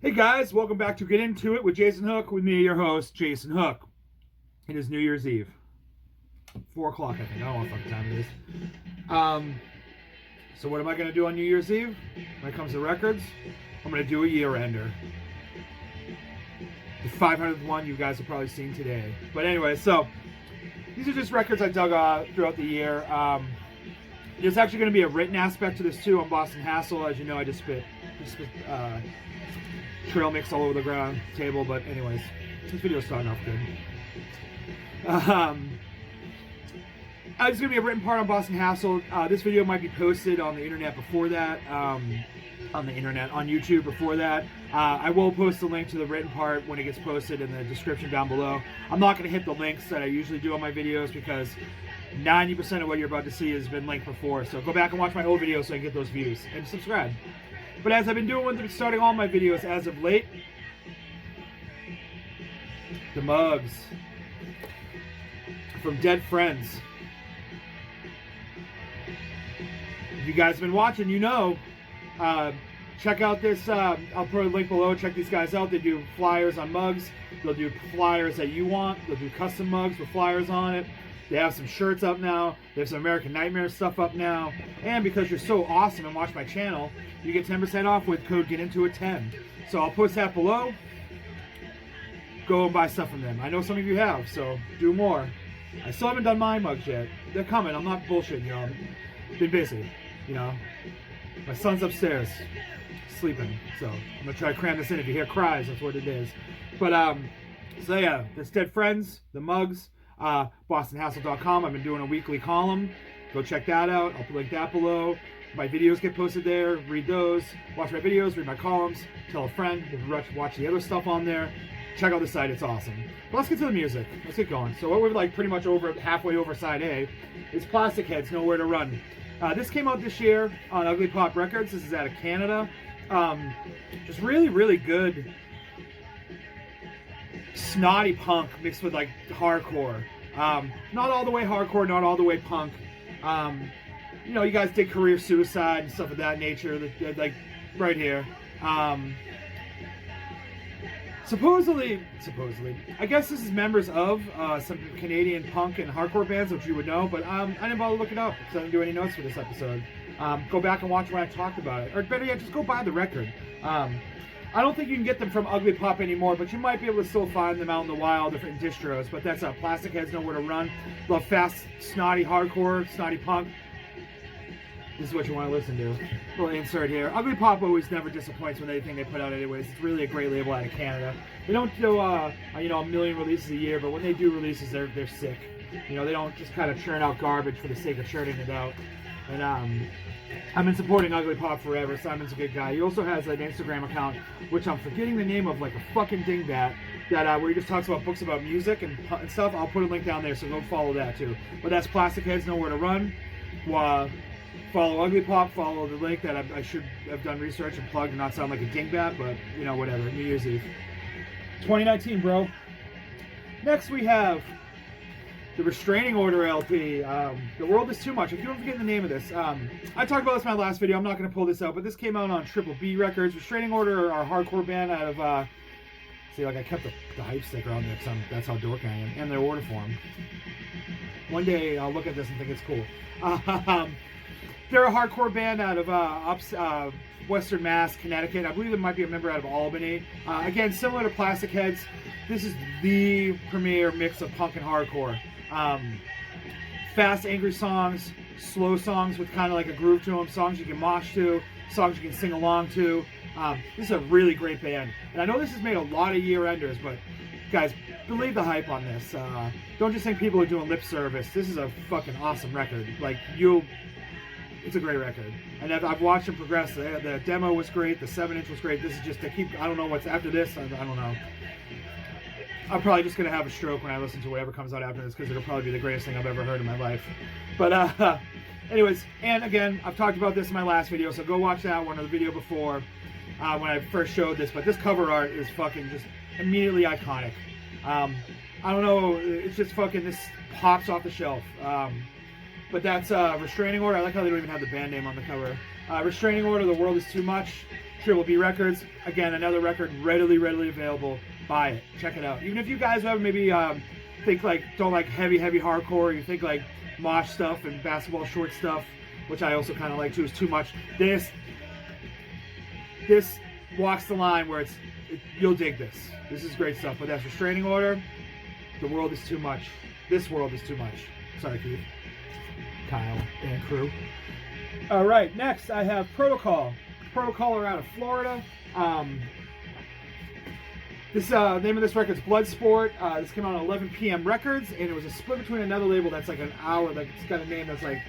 Hey guys, welcome back to Get Into It with Jason Hook, with me, your host, Jason Hook. It is New Year's Eve. 4 o'clock, I think. I don't know what fucking time it is. So what am I going to do on New Year's Eve? When it comes to records, I'm going to do a year ender. The 500th one you guys have probably seen today. But anyway, so these are just records I dug throughout the year. There's actually going to be a written aspect to this too on Boston Hassle. As you know, I just spit trail mix all over the ground table, but anyways, this video is starting off good. There's gonna be a written part on Boston Hassle. This video might be posted on the internet before that, on YouTube before that. I will post the link to the written part when it gets posted in the description down below. I'm not gonna hit the links that I usually do on my videos because 90% of what you're about to see has been linked before. So go back and watch my old videos so I can get those views, and subscribe. But as I've been doing with starting all my videos as of late, the mugs from Dead Friends. If you guys have been watching, you know, check out this, I'll put a link below, check these guys out. They do flyers on mugs, they'll do flyers that you want, they'll do custom mugs with flyers on it. They have some shirts up now. They have some American Nightmare stuff up now. And because you're so awesome and watch my channel, you get 10% off with code GETINTOIT10. So I'll post that below. Go and buy stuff from them. I know some of you have, so do more. I still haven't done my mugs yet. They're coming. I'm not bullshitting, you know. I've been busy, you know. My son's upstairs sleeping, so I'm going to try to cram this in. If you hear cries, that's what it is. But, so yeah, that's Dead Friends, the mugs. BostonHassle.com. I've been doing a weekly column. Go check that out. I'll link that below. My videos get posted there. Read those. Watch my videos. Read my columns. Tell a friend. Watch the other stuff on there. Check out the site. It's awesome. But let's get to the music. Let's get going. So what we're like pretty much halfway over side A is Plastic Heads, Nowhere to Run. This came out this year on Ugly Pop Records. This is out of Canada. Just really, really good snotty punk mixed with like hardcore. Not all the way hardcore, not all the way punk. You know, you guys did Career Suicide and stuff of that nature, like right here. Supposedly, I guess this is members of some Canadian punk and hardcore bands, which you would know, but I didn't bother to look it up because I didn't do any notes for this episode. Go back and watch when I talked about it, or better yet, just go buy the record. I don't think you can get them from Ugly Pop anymore, but you might be able to still find them out in the wild, different distros. But that's Plastic Heads, Nowhere to Run. Love fast, snotty hardcore, snotty punk. This is what you want to listen to. Little insert here. Ugly Pop always never disappoints with anything they put out anyways. It's really a great label out of Canada. They don't do, you know, a million releases a year, but when they do releases, they're sick. You know, they don't just kind of churn out garbage for the sake of churning it out. And I've been supporting Ugly Pop forever. Simon's a good guy. He also has an Instagram account, which I'm forgetting the name of, like a fucking dingbat, that where he just talks about books about music and stuff. I'll put a link down there, so go follow that too. But that's Plastic Heads, Nowhere to Run. Follow Ugly Pop. Follow the link that I should have done research and plugged and not sound like a dingbat, but you know, whatever. New Year's Eve, 2019, bro. Next we have the Restraining Order LP, The World Is Too Much. If you don't forget the name of this, I talked about this in my last video. I'm not going to pull this out, but this came out on Triple B Records. Restraining Order are a hardcore band out of, see, like I kept the hype sticker on there because that's how dork I am, and their order form. One day I'll look at this and think it's cool. They're a hardcore band out of Western Mass, Connecticut. I believe there might be a member out of Albany. Again, similar to Plastic Heads, this is the premier mix of punk and hardcore. Fast, angry songs, slow songs with kind of like a groove to them, songs you can mosh to, songs you can sing along to. This is a really great band. And I know this has made a lot of year-enders, but guys, believe the hype on this. Don't just think people are doing lip service. This is a fucking awesome record. Like, it's a great record. And I've watched them progress. The demo was great, the 7-inch was great. This is just, I don't know what's after this, I don't know. I'm probably just going to have a stroke when I listen to whatever comes out after this because it'll probably be the greatest thing I've ever heard in my life. But anyways, and again, I've talked about this in my last video, so go watch that one or the video before when I first showed this. But this cover art is fucking just immediately iconic. I don't know, it's just fucking, this pops off the shelf. But that's Restraining Order. I like how they don't even have the band name on the cover. Restraining Order, The World Is Too Much. Triple B Records. Again, another record readily available. Buy it. Check it out. Even if you guys have maybe think like don't like heavy hardcore, you think like mosh stuff and basketball short stuff, which I also kind of like too, is too much. This walks the line where you'll dig this. This is great stuff. But that's Restraining Order. The world is too much. This world is too much. Sorry, Keith, Kyle, and crew. All right, next I have Protocol. Protocol are out of Florida. This name of this record is Bloodsport. This came out on 11 p.m. Records, and it was a split between another label that's like an hour. Like it's got a name that's like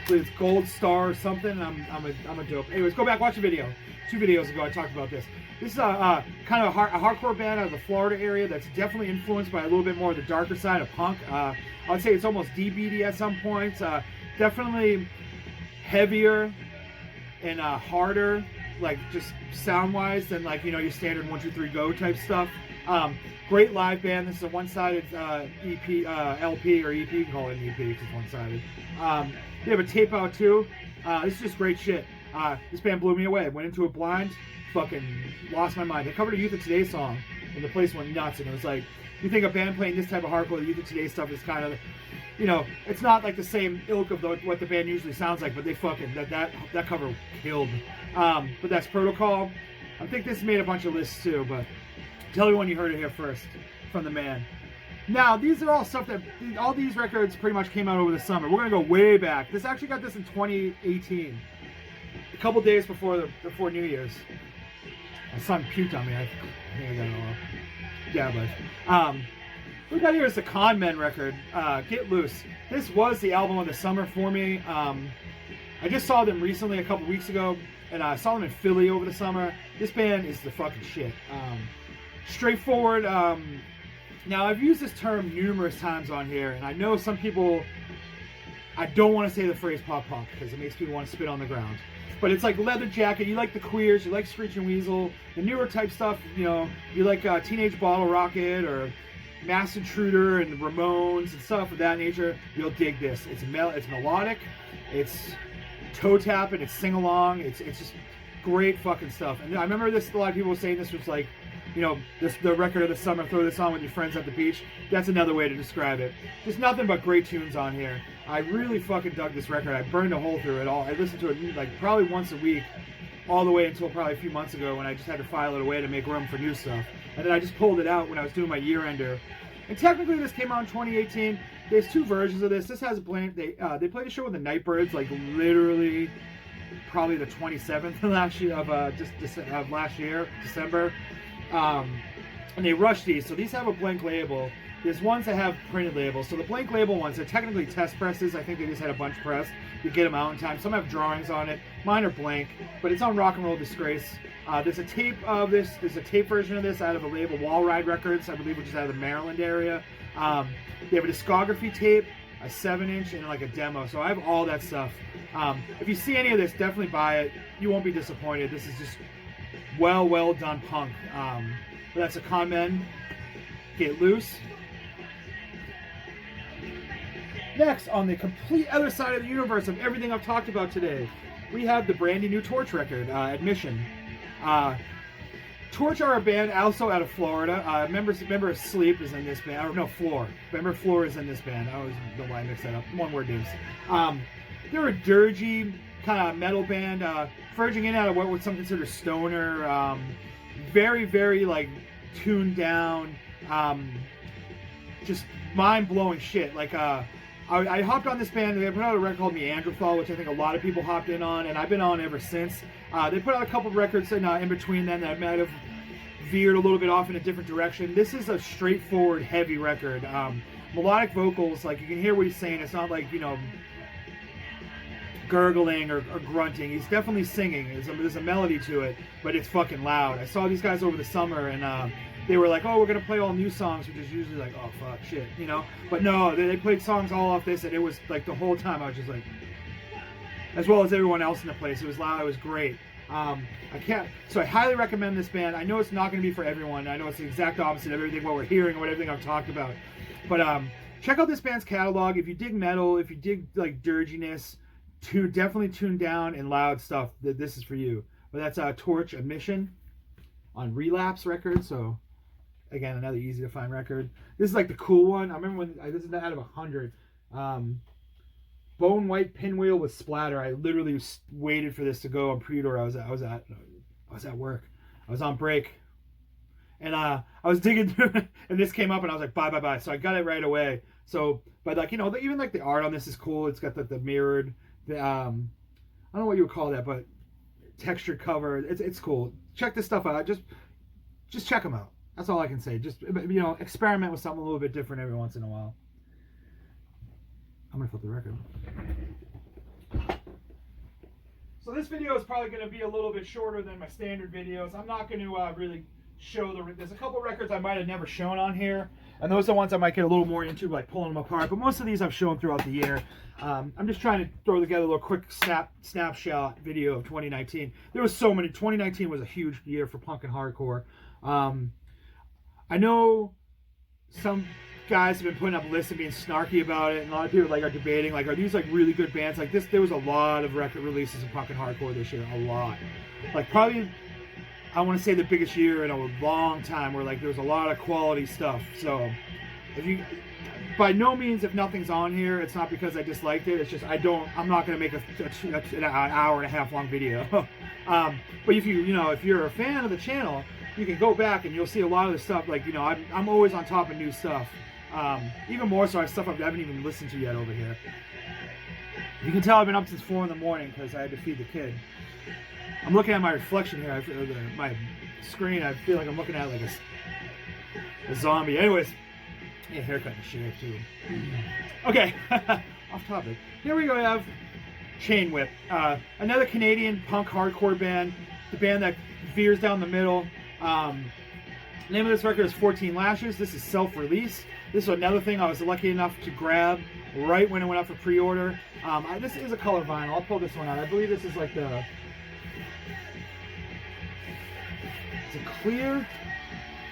it's Gold Star or something. And I'm a dope. Anyways, go back, watch the video. 2 videos ago I talked about this. This is kind of a hardcore band out of the Florida area that's definitely influenced by a little bit more of the darker side of punk. I would say it's almost DBD at some points. Definitely heavier and harder, like just sound-wise, than like your standard 1 2 3 go type stuff. Great live band. This is a one-sided EP, LP or EP. You can call it an EP because it's one-sided. They have a tape out too. This is just great shit. This band blew me away. Went into it blind, fucking lost my mind. They covered a Youth of Today song, and the place went nuts. And it was like, you think a band playing this type of hardcore, the Youth of Today stuff is kind of, it's not like the same ilk of what the band usually sounds like, but they fucking that cover killed. But that's Protocol. I think this made a bunch of lists too, but tell everyone you heard it here first from the man. Now, these are all stuff that, all these records pretty much came out over the summer. We're going to go way back. This actually got this in 2018. A couple days before New Year's. My son puked on me. I think I got it all. Yeah, but what we got here is the Con Men record, Get Loose. This was the album of the summer for me. I just saw them recently a couple weeks ago, and I saw them in Philly over the summer. This band is the fucking shit. Straightforward. Now, I've used this term numerous times on here, and I know some people, I don't want to say the phrase pop punk because it makes people want to spit on the ground. But it's like Leather Jacket, you like the Queers, you like Screeching Weasel, the newer type stuff, you like Teenage Bottle Rocket or Mass Intruder and the Ramones and stuff of that nature, you'll dig this. It's melodic, it's toe tapping, it's sing along, it's just great fucking stuff. And I remember this, a lot of people were saying this was like, the record of the summer, throw this on with your friends at the beach. That's another way to describe it. Just nothing but great tunes on here. I really fucking dug this record. I burned a hole through it all. I listened to it like probably once a week, all the way until probably a few months ago when I just had to file it away to make room for new stuff. And then I just pulled it out when I was doing my year-ender. And technically this came out in 2018. There's 2 versions of this. This has a blank. They played a show with the Nightbirds, like literally probably the 27th of last year, December. And they rushed these, so these have a blank label. There's ones that have printed labels. So the blank label ones, they're technically test presses. I think they just had a bunch pressed to get them out in time. Some have drawings on it. Mine are blank, but it's on Rock and Roll Disgrace. There's a tape of this. There's a tape version of this out of a label, Wall Ride Records, I believe, which is out of the Maryland area. They have a discography tape, a 7-inch, and like a demo. So I have all that stuff. If you see any of this, definitely buy it. You won't be disappointed. This is just well done punk. But that's a Con Men, Get Loose. Next, on the complete other side of the universe of everything I've talked about today, we have the brandy new Torch record, Admission. Torch are a band also out of Florida. Member Sleep is in this band. No, Floor. Member Floor is in this band. I always know why I mix that up. One word names. They're a dirgy kind of metal band, verging in out of what would some consider stoner. Very like tuned down, just mind-blowing shit. Like I hopped on this band. They put out a record called Neanderthal, which I think a lot of people hopped in on, and I've been on ever since. They put out a couple of records in between then that might have veered a little bit off in a different direction. This is a straightforward, heavy record. Melodic vocals, like you can hear what he's saying. It's not like gurgling or grunting. He's definitely singing. There's a melody to it, but it's fucking loud. I saw these guys over the summer, and they were like, "Oh, we're gonna play all new songs," which is usually like, "Oh fuck, shit," But no, they played songs all off this, and it was like the whole time I was just like, as well as everyone else in the place. It was loud. It was great. So I highly recommend this band. I know it's not going to be for everyone. I know it's the exact opposite of everything what we're hearing or everything I've talked about. But check out this band's catalog. If you dig metal, if you dig like dirginess, definitely tuned down and loud stuff, this is for you. But but that's Torch Admission on Relapse Records. So again, another easy to find record. This is like the cool one. I remember when this is out of 100. Bone White Pinwheel with Splatter. I literally waited for this to go on pre-order. I was at work. I was on break, and I was digging through it, and this came up, and I was like, bye. So I got it right away. So, but like, you know, even like the art on this is cool. It's got the mirrored, I don't know what you would call that, but textured cover. It's cool. Check this stuff out. Just check them out. That's all I can say. Just, you know, experiment with something a little bit different every once in a while. I'm gonna flip the record. So this video is probably going to be a little bit shorter than my standard videos. I'm not going to really show there's a couple records I might have never shown on here, and those are the ones I might get a little more into, like pulling them apart, but most of these I've shown throughout the year. I'm just trying to throw together a little quick snapshot video of 2019. There was so many. 2019 was a huge year for punk and hardcore. I know some guys have been putting up lists and being snarky about it, and a lot of people like are debating, like, are these like really good bands? Like this, there was a lot of record releases in punk and hardcore this year, a lot. Like probably, I want to say the biggest year in a long time, where like there was a lot of quality stuff. So if you, by no means, if nothing's on here, it's not because I disliked it. It's just I'm not going to make an hour and a half long video. But if if you're a fan of the channel, you can go back and you'll see a lot of the stuff. Like, you know, I'm always on top of new stuff. Even more so, stuff I haven't even listened to yet over here. You can tell I've been up since 4 in the morning because I had to feed the kid. I'm looking at my reflection here. My screen, I feel like I'm looking at like a zombie. Anyways, yeah, haircut and shave too. Okay, off topic. Here we go. I have Chain Whip, another Canadian punk hardcore band. The band that veers down the middle. Name of this record is 14 Lashes. This is self-release. This is another thing I was lucky enough to grab right when it went up for pre-order. This is a color vinyl. I'll pull this one out. I believe this is like is it clear?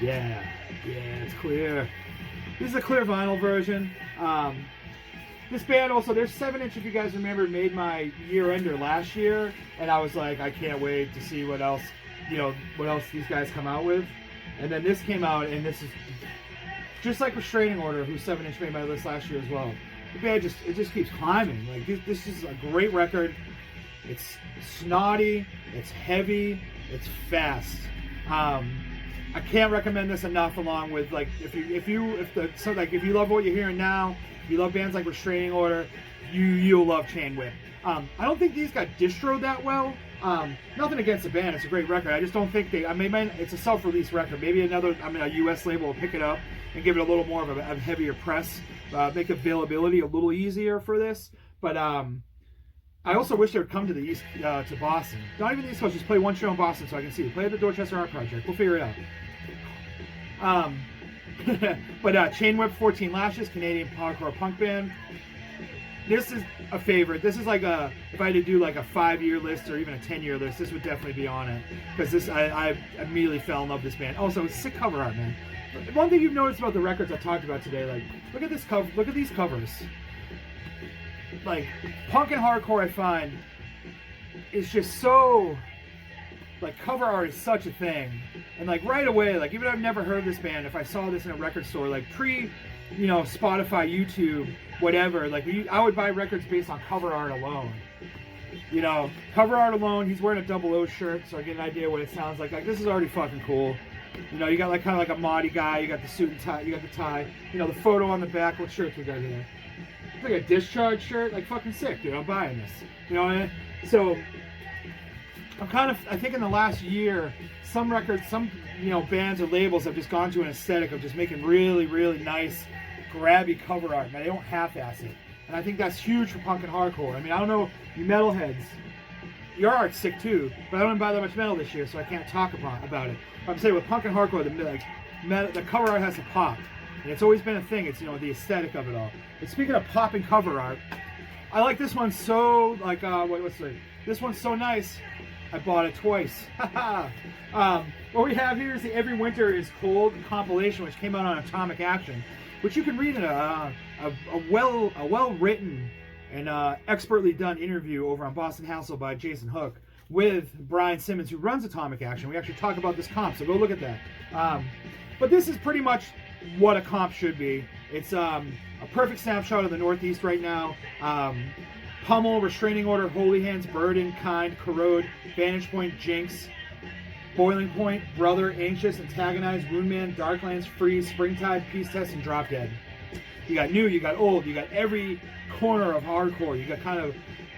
Yeah, it's clear. This is a clear vinyl version. This band also, there's 7-inch, if you guys remember, made my year ender last year, and I was like, I can't wait to see what else these guys come out with. And then this came out, and this is just like Restraining Order, who 7-inch made my list last year as well. The band just keeps climbing. Like this is a great record. It's snotty, it's heavy, it's fast. I can't recommend this enough. Along with like if you love what you're hearing now, if you love bands like Restraining Order, you'll love Chain Whip. I don't think these got distroed that well. Nothing against the band, it's a great record. I just don't think it's a self-release record. Maybe a US label will pick it up and give it a little more of a heavier press, make availability a little easier for this. But I also wish they would come to the East, to Boston. Not even the East Coast, just play one show in Boston so I can see it. Play at the Dorchester Art Project. We'll figure it out. But Chain Whip, 14 Lashes, Canadian hardcore punk band. This is a favorite. This is like if I had to do like a 5-year list or even a 10-year list, this would definitely be on it. Because I immediately fell in love with this band. Also, it's sick cover art, man. One thing you've noticed about the records I talked about today, like, look at this cover. Look at these covers. Like, punk and hardcore, I find, is just so, like, cover art is such a thing. And like right away, like, even if I've never heard this band, if I saw this in a record store, like Spotify, YouTube, whatever, like I would buy records based on cover art alone. Cover art alone. He's wearing a Double O shirt, so I get an idea what it sounds like. Like, this is already fucking cool. You got like kind of like a moddy guy. You got the suit and tie. You got the tie. The photo on the back. What shirts we got here? It's like a Discharge shirt. Like, fucking sick, dude. I'm buying this. So I think in the last year, some records, some bands or labels have just gone to an aesthetic of just making really, really nice, grabby cover art. Man, they don't half-ass it, and I think that's huge for punk and hardcore. I mean, I don't know, you metalheads, your art's sick too, but I don't buy that much metal this year, so I can't talk about it. But I'm saying with punk and hardcore, the cover art has to pop, and it's always been a thing. It's the aesthetic of it all. But speaking of popping cover art, I like this one so this one's so nice. I bought it twice. What we have here is the Every Winter is Cold compilation, which came out on Atomic Action, which you can read in a well-written and expertly done interview over on Boston Hassle by Jason Hook, with Brian Simmons, who runs Atomic Action. We actually talk about this comp, so go look at that. But this is pretty much what a comp should be. It's a perfect snapshot of the Northeast right now. Pummel, Restraining Order, Holy Hands, Burden, Kind, Corrode, Vantage Point, Jinx, Boiling Point, Brother, Anxious, Antagonize, Woundman, Darklands, Freeze, Springtide, Peace Test, and Drop Dead. You got new, you got old, you got every corner of hardcore. You got kind of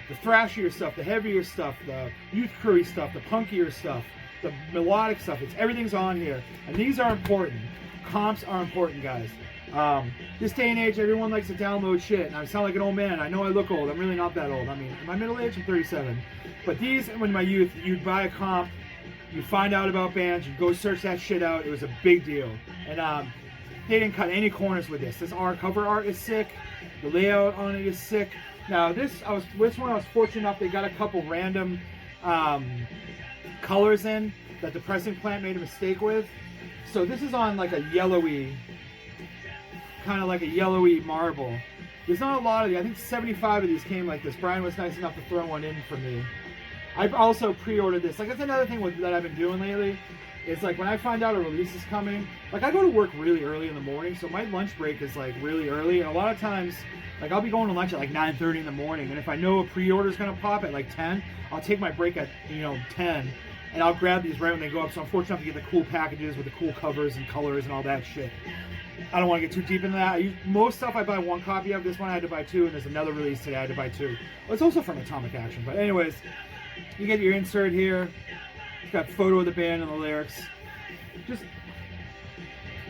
the thrashier stuff, the heavier stuff, the youth crewy stuff, the punkier stuff, the melodic stuff. Everything's on here. And these are important. Comps are important, guys. This day and age, everyone likes to download shit, and I sound like an old man. I know I look old. I'm really not that old. I mean, am I middle-aged? I'm 37. But these, in my youth, you'd buy a comp, you find out about bands, you go search that shit out. It was a big deal. And they didn't cut any corners with this. This cover art is sick. The layout on it is sick. Now, this one I was fortunate enough, they got a couple random colors in that the pressing plant made a mistake with. So this is on like a yellowy, kind of like a yellowy marble. There's not a lot of these. I think 75 of these came like this. Brian was nice enough to throw one in for me. I've also pre-ordered this. Like, that's another thing that I've been doing lately. It's like when I find out a release is coming, like I go to work really early in the morning, so my lunch break is like really early. And a lot of times, like I'll be going to lunch at like 9:30 in the morning, and if I know a pre-order is gonna pop at like 10, I'll take my break at 10, and I'll grab these right when they go up. So I'm fortunate enough to get the cool packages with the cool covers and colors and all that shit. I don't want to get too deep into that. Most stuff I buy one copy of. This one I had to buy two, and there's another release today I had to buy two. Well, it's also from Atomic Action, but anyways, you get your insert here. It's got a photo of the band and the lyrics.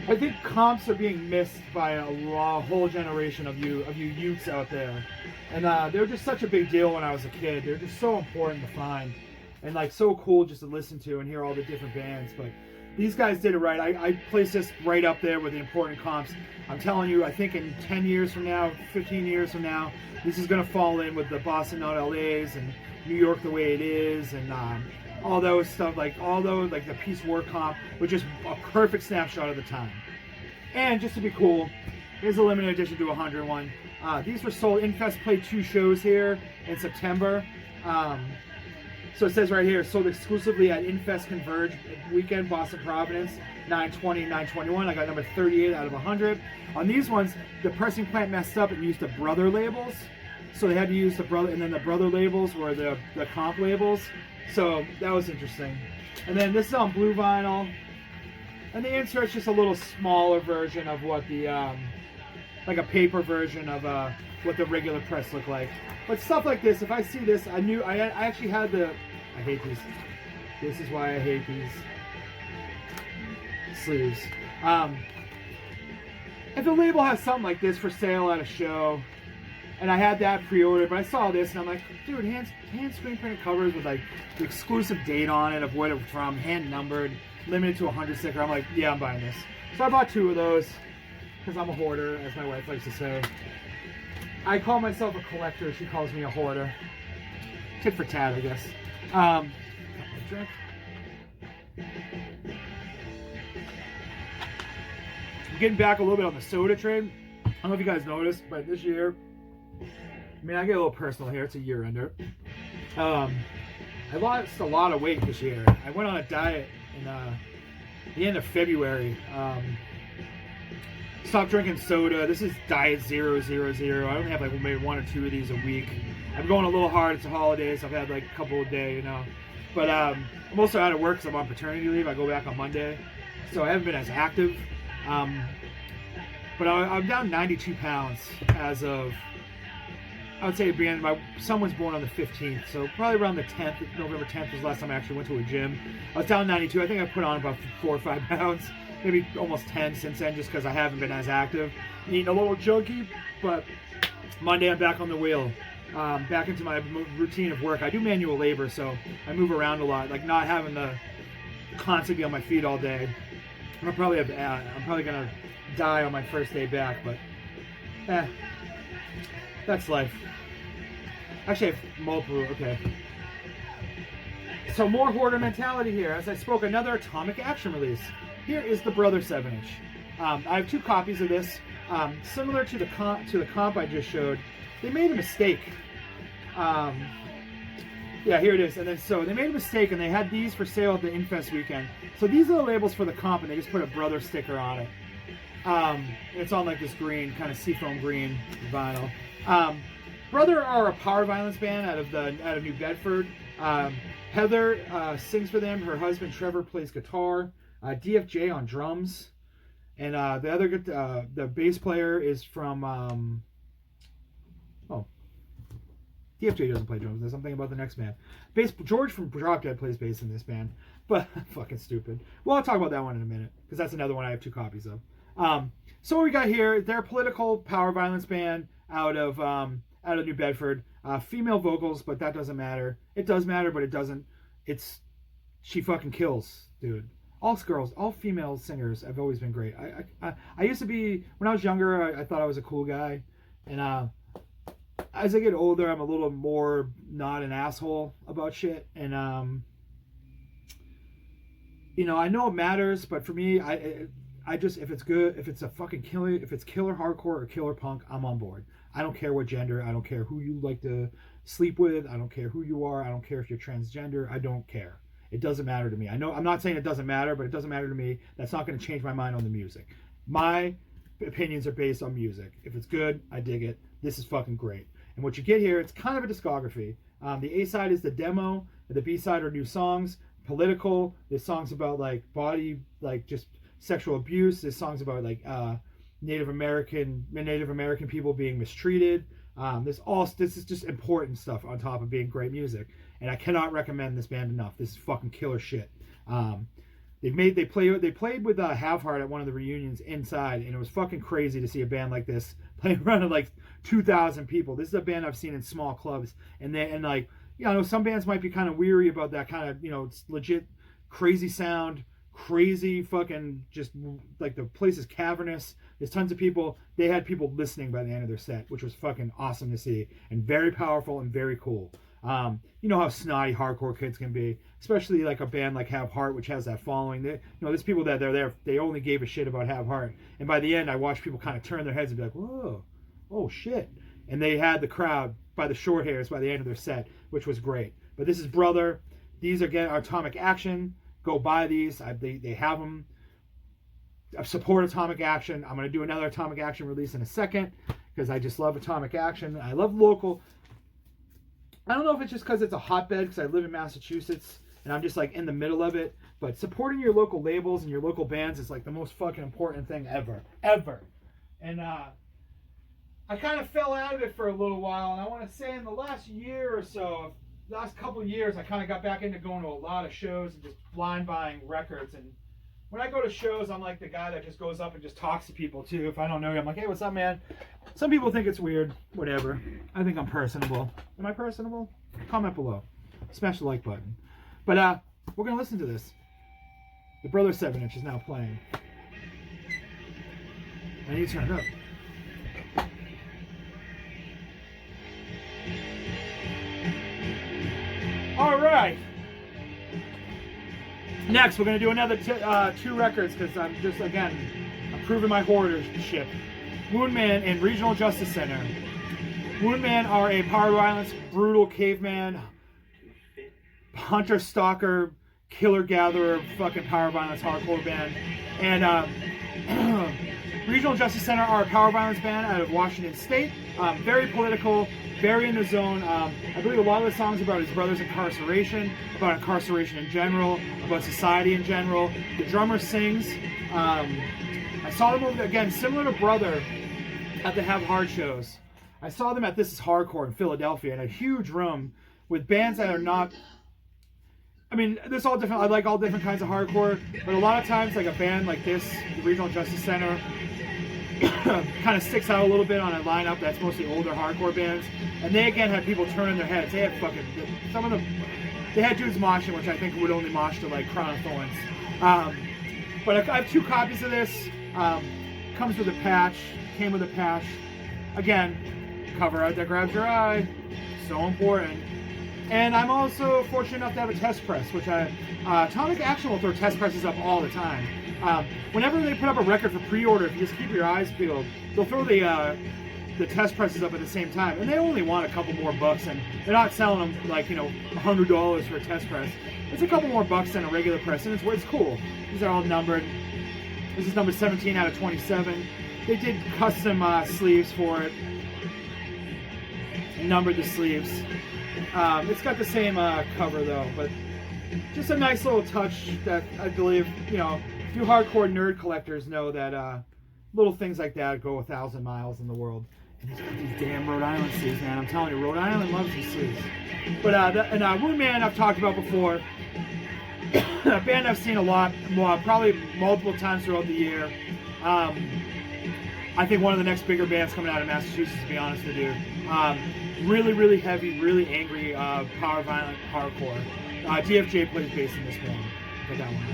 I think comps are being missed by a whole generation of you youths out there, and they were just such a big deal when I was a kid. They're just so important to find, and like so cool just to listen to and hear all the different bands. But these guys did it right. I place this right up there with the important comps. I'm telling you, I think in 10 years from now, 15 years from now, this is gonna fall in with the Boston Not LA's and New York the Way It Is, and all those stuff, like the Peace War comp, which is a perfect snapshot of the time. And just to be cool, here's a limited edition to 101. These were sold. Infest played 2 shows here in September. So it says right here, sold exclusively at Infest Converge weekend, Boston Providence, 920, 921. I got number 38 out of 100. On these ones, the pressing plant messed up and used the Brother labels. So they had to use the Brother, and then the Brother labels were the comp labels. So that was interesting. And then this is on blue vinyl. And the insert's just a little smaller version of what the, like a paper version of what the regular press looked like. But stuff like this, if I see this, I actually had I hate these. This is why I hate these sleeves. If the label has something like this for sale at a show, and I had that pre-ordered, but I saw this and I'm like, dude, hand screen printed covers with like the exclusive date on it of what it's from, hand numbered, limited to 100 sticker. I'm like, yeah, I'm buying this. So I bought 2 of those because I'm a hoarder, as my wife likes to say. I call myself a collector. She calls me a hoarder. Tit for tat, I guess. Drink. I'm getting back a little bit on the soda trade. I don't know if you guys noticed, but this year, I mean, I get a little personal here. It's a year ender. I lost a lot of weight this year. I went on a diet in the end of February. Stopped drinking soda. This is Diet 000. I only have like maybe 1 or 2 of these a week. I'm going a little hard. It's the holidays. I've had like a couple a day, you know. But I'm also out of work because I'm on paternity leave. I go back on Monday. So I haven't been as active. But I'm down 92 pounds as of, I would say, my son was born on the 15th, so probably around the 10th, November 10th was the last time I actually went to a gym. I was down 92. I think I put on about 4 or 5 pounds, maybe almost 10 since then, just because I haven't been as active. Eating a little junky, but Monday I'm back on the wheel, back into my routine of work. I do manual labor, so I move around a lot, like not having to constantly be on my feet all day. I'm probably gonna die on my first day back, but that's life. Actually, I have multiple. Okay. So more hoarder mentality here. As I spoke, another Atomic Action release. Here is the Brother 7-inch. I have 2 copies of this. Similar to the comp I just showed, they made a mistake. Yeah, here it is. And then so they made a mistake and they had these for sale at the Infest weekend. So these are the labels for the comp and they just put a Brother sticker on it. It's on like this green, kind of seafoam green vinyl. Brother are a power violence band out of New Bedford. Heather sings for them. Her husband Trevor plays guitar. DFJ on drums. And the bass player is from DFJ doesn't play drums. There's something about the next band. George from Drop Dead plays bass in this band, but fucking stupid. Well, I'll talk about that one in a minute because that's another one I have 2 copies of. So what we got here, they're a political power violence band out of New Bedford. Female vocals, but that doesn't matter. It does matter, but it doesn't. She fucking kills, dude. All female singers have always been great. I used to be, when I was younger, I thought I was a cool guy, and as I get older, I'm a little more not an asshole about shit. And, I know it matters, but for me, I just, if it's good, if it's a fucking killer, if it's killer hardcore or killer punk, I'm on board. I don't care what gender. I don't care who you like to sleep with. I don't care who you are. I don't care if you're transgender. I don't care. It doesn't matter to me. I know I'm not saying it doesn't matter, but it doesn't matter to me. That's not going to change my mind on the music. My opinions are based on music. If it's good, I dig it. This is fucking great. And what you get here, it's kind of a discography. The A side is the demo. The B side are new songs. Political. There's songs about like body, like just sexual abuse. There's songs about like Native American people being mistreated. This is just important stuff on top of being great music. And I cannot recommend this band enough. This is fucking killer shit. They played with Have Heart at one of the reunions inside, and it was fucking crazy to see a band like this play in front of like 2,000 people. This is a band I've seen in small clubs, and some bands might be kind of weary about that kind of, it's legit crazy sound, crazy fucking, just like the place is cavernous. There's tons of people. They had people listening by the end of their set, which was fucking awesome to see, and very powerful and very cool. You know how snotty hardcore kids can be, especially like a band like Have Heart, which has that following. There's people that they're there, they only gave a shit about Have Heart, and by the end I watched people kind of turn their heads and be like, whoa, oh shit, and they had the crowd by the short hairs by the end of their set, which was great. But this is Brother. These are Atomic Action. Go buy these. They have them. I support Atomic Action. I'm going to do another Atomic Action release in a second because I just love Atomic Action. I love local. I don't know if it's just because it's a hotbed because I live in Massachusetts and I'm just like in the middle of it. But supporting your local labels and your local bands is like the most fucking important thing ever. And I kind of fell out of it for a little while. And I want to say in the last year or so, last couple of years, I kind of got back into going to a lot of shows and just blind buying records. And when I go to shows, I'm like the guy that just goes up and just talks to people too. If I don't know you, I'm like, hey, what's up, man? Some people think it's weird. Whatever. I think I'm personable. Am I personable? Comment below. Smash the like button. But we're going to listen to this. The Brother 7-inch is now playing. I need to turn it up. All right. Next, we're going to do another 2 records because I'm proving my hoardership. Moonman and Regional Justice Center. Moonman are a power violence, brutal caveman, hunter stalker, killer gatherer, fucking power violence hardcore band. And Regional Justice Center are a power violence band out of Washington State. Very political, very in the zone. I believe a lot of the songs about his brother's incarceration, about incarceration in general, about society in general. The drummer sings. I saw them again, similar to Brother, at the Have Hard shows. I saw them at This Is Hardcore in Philadelphia in a huge room with bands that are not. I mean, there's all different. I like all different kinds of hardcore, but a lot of times, like a band like this, the Regional Justice Center, kind of sticks out a little bit on a lineup that's mostly older hardcore bands. And they again had people turning their heads. They had some of them. They had dudes moshing, which I think would only mosh to like Crown of Thorns. But I have 2 copies of this. Comes with a patch. Came with a patch. Again, cover art that grabs your eye. So important. And I'm also fortunate enough to have a test press, which Atomic Action will throw test presses up all the time. Whenever they put up a record for pre-order, if you just keep your eyes peeled, they'll throw the the test presses up at the same time, and they only want a couple more bucks, and they're not selling them like, you know, $100 for a test press. It's a couple more bucks than a regular press, and it's cool. These are all numbered. This is number 17 out of 27. They did custom sleeves for it. Numbered the sleeves. It's got the same cover though, but just a nice little touch that I believe, you know, you hardcore nerd collectors know that little things like that go 1,000 miles in the world. And he's got these damn Rhode Island sleeves, man. I'm telling you, Rhode Island loves these sleeves. But Wound Man I've talked about before. A band I've seen a lot, probably multiple times throughout the year. I think one of the next bigger bands coming out of Massachusetts, to be honest with you. Really, really heavy, really angry, power violent hardcore. DFJ plays bass in this band. Get that one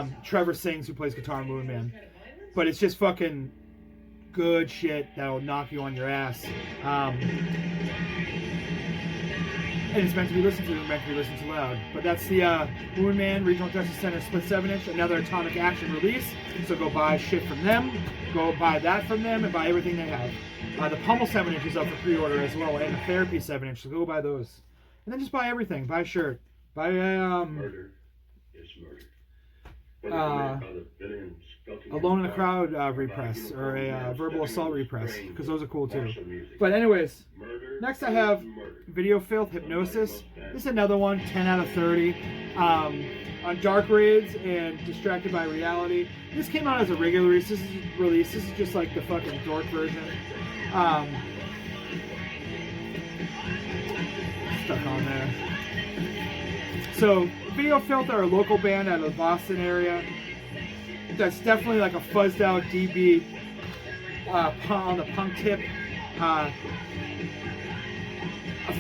right. Trevor sings, who plays guitar in Wound Man. But it's just fucking good shit that'll knock you on your ass. And it's meant to be listened to, meant to be listened to loud. But that's the Wound Man Regional Justice Center split 7-inch, another Atomic Action release. So go buy shit from them, go buy that from them, and buy everything they have. The Pummel 7-inch is up for pre-order as well, and the Therapy 7-inch. So go buy those, and then just buy everything. Buy a shirt, buy Murder is murder. Alone in the Crowd repress, or a Verbal Assault repress, because those are cool too. But anyways, next I have Video Filth Hypnosis. This is another one, 10 out of 30. On Dark Raids and Distracted by Reality. This came out as a regular release. This is just like the fucking dork version. Stuck on there. So Video Filth are a local band out of the Boston area. That's definitely like a fuzzed out DB on the punk tip. A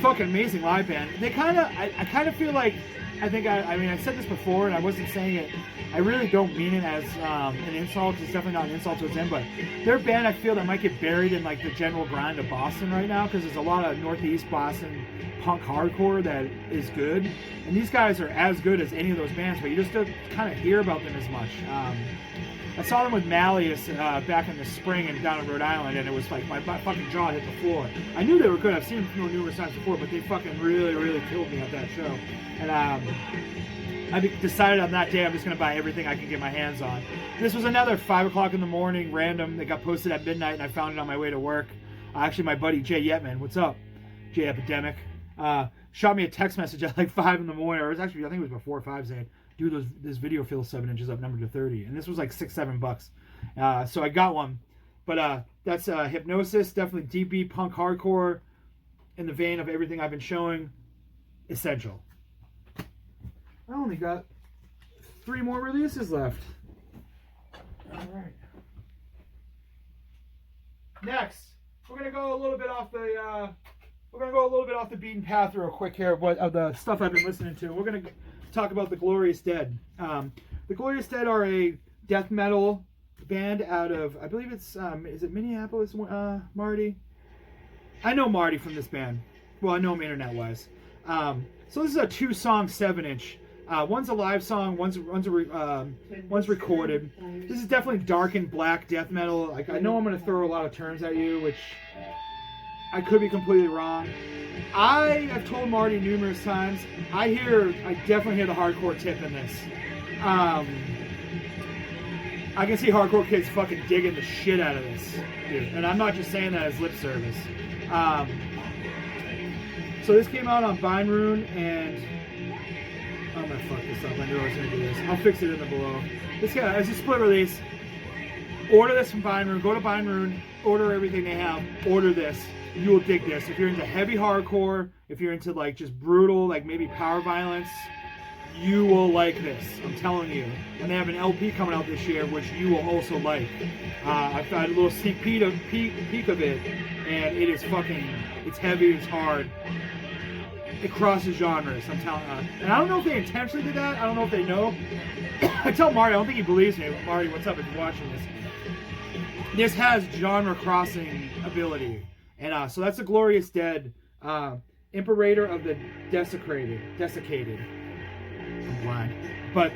fucking amazing live band. They I kind of feel like, I mean I said this before and I wasn't saying it, I really don't mean it as an insult. It's definitely not an insult towards them, but their band I feel that might get buried in like the general grind of Boston right now, because there's a lot of Northeast Boston punk hardcore that is good, and these guys are as good as any of those bands, but you just don't kind of hear about them as much. I saw them with Malleus back in the spring and down in Rhode Island, and it was like my fucking jaw hit the floor. I knew they were good. I've seen them numerous times before, but they fucking really, really killed me at that show. And I decided on that day I'm just going to buy everything I can get my hands on. This was another 5 o'clock in the morning, random. That got posted at midnight, and I found it on my way to work. Actually, my buddy Jay Yetman, what's up? Jay Epidemic. Shot me a text message at like 5 in the morning, or it was actually, I think it was before 5, saying, dude, this Video Filth 7-inch is up numbered to 30, and this was like $6-7. So I got one, but that's Hypnosis, definitely DB punk hardcore, in the vein of everything I've been showing. Essential. I only got 3 more releases left. All right. Next, we're gonna go a little bit off the beaten path real quick here of the stuff I've been listening to. We're gonna talk about the Glorious Dead. The Glorious Dead are a death metal band out of, I believe it's is it Minneapolis, Marty? I know Marty from this band. Well, I know him internet wise. So this is a 2-song 7-inch. One's a live song, one's recorded. This is definitely dark and black death metal. Like, I know I'm gonna throw a lot of terms at you, which I could be completely wrong. I have told Marty numerous times, I definitely hear the hardcore tip in this. I can see hardcore kids fucking digging the shit out of this, dude. And I'm not just saying that as lip service. So this came out on Bindrune, and I'm gonna fuck this up. I knew I was gonna do this. I'll fix it in the below. This guy is a split release. Order this from Bindrune. Go to Bindrune. Order everything they have. Order this. You will dig this. If you're into heavy hardcore, if you're into like just brutal, like maybe power violence, you will like this. I'm telling you. And they have an LP coming out this year, which you will also like. I've got a little sneak peek of it, and it is fucking, it's heavy, it's hard. It crosses genres, I'm telling you. And I don't know if they intentionally did that. I don't know if they know. I tell Marty, I don't think he believes me. Marty, what's up if you're watching this? This has genre crossing ability. And so that's the Glorious Dead, Imperator of the Desiccated. I'm blind. But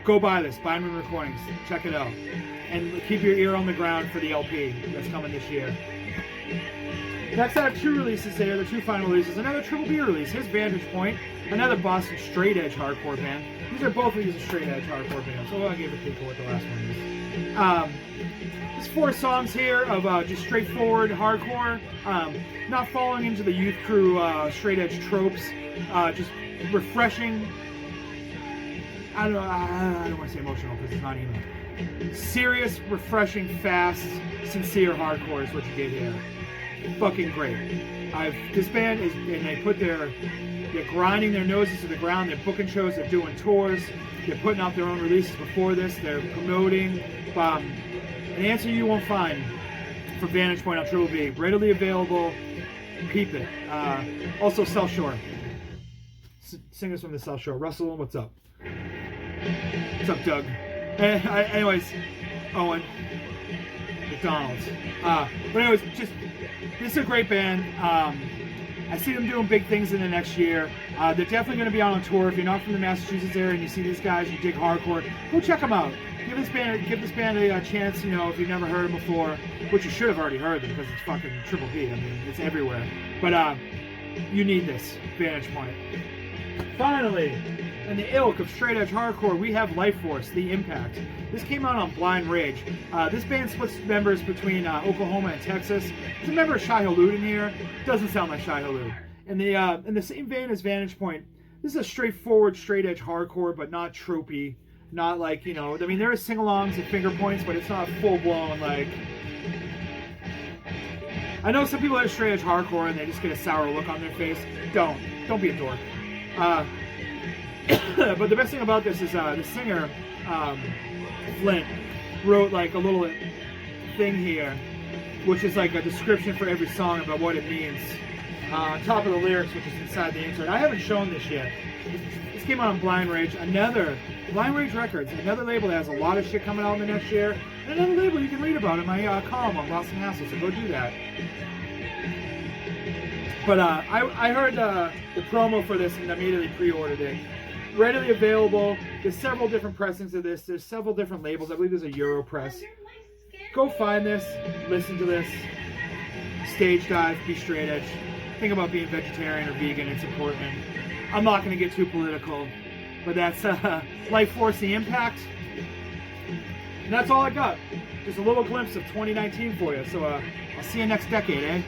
go buy this. Bindrune Recordings. Check it out. And keep your ear on the ground for the LP that's coming this year. Next, I have two releases there, the two final releases. Another Triple B release. Here's Vantage Point, another Boston straight edge hardcore band. These are both of these straight edge hardcore bands, so I'll give a peek at what the last one is. There's 4 songs here of just straightforward hardcore, not falling into the youth crew straight edge tropes, just refreshing. I don't want to say emotional because it's not emo. Serious, refreshing, fast, sincere hardcore is what you get here. Fucking great. This band is, and they're grinding their noses to the ground. They're booking shows. They're doing tours. They're putting out their own releases before this. They're promoting. An answer you won't find for Vantage Point on Triple B. Readily available. Peep it. Also, South Shore. Singers from the South Shore. Russell, what's up? What's up, Doug? Anyways, Owen. McDonald's. But anyways, this is a great band. I see them doing big things in the next year. They're definitely going to be out on tour. If you're not from the Massachusetts area and you see these guys, you dig hardcore, go check them out. Give this band a chance. You know, if you've never heard them before, which you should have already heard them because it's fucking Triple B. I mean, it's everywhere. But you need this Vantage Point. Finally, in the ilk of straight edge hardcore, we have Life Force, The Impact. This came out on Blind Rage. This band splits members between Oklahoma and Texas. There's a member of Shai Hulud in here. Doesn't sound like Shai Hulud. In the same vein as Vantage Point, this is a straightforward, straight edge hardcore, but not tropey. Not like, you know, I mean, there are sing-alongs and finger points, but it's not full-blown, like... I know some people are straight edge hardcore and they just get a sour look on their face. Don't be a dork. But the best thing about this is the singer, Flint, wrote like a little thing here, which is like a description for every song about what it means. On top of the lyrics, which is inside the insert. I haven't shown this yet. This came out on Blind Rage. Blind Rage Records, another label that has a lot of shit coming out in the next year. And another label you can read about in my column on Boston Hassle, so go do that. But I heard the promo for this and immediately pre-ordered it. Readily available. There's several different pressings of this. There's several different labels. I believe there's a Euro press. Go find this. Listen to this. Stage dive. Be straight edge. Think about being vegetarian or vegan. It's important. I'm not going to get too political. But that's Life Force, The Impact. And that's all I got. Just a little glimpse of 2019 for you. So I'll see you next decade, eh?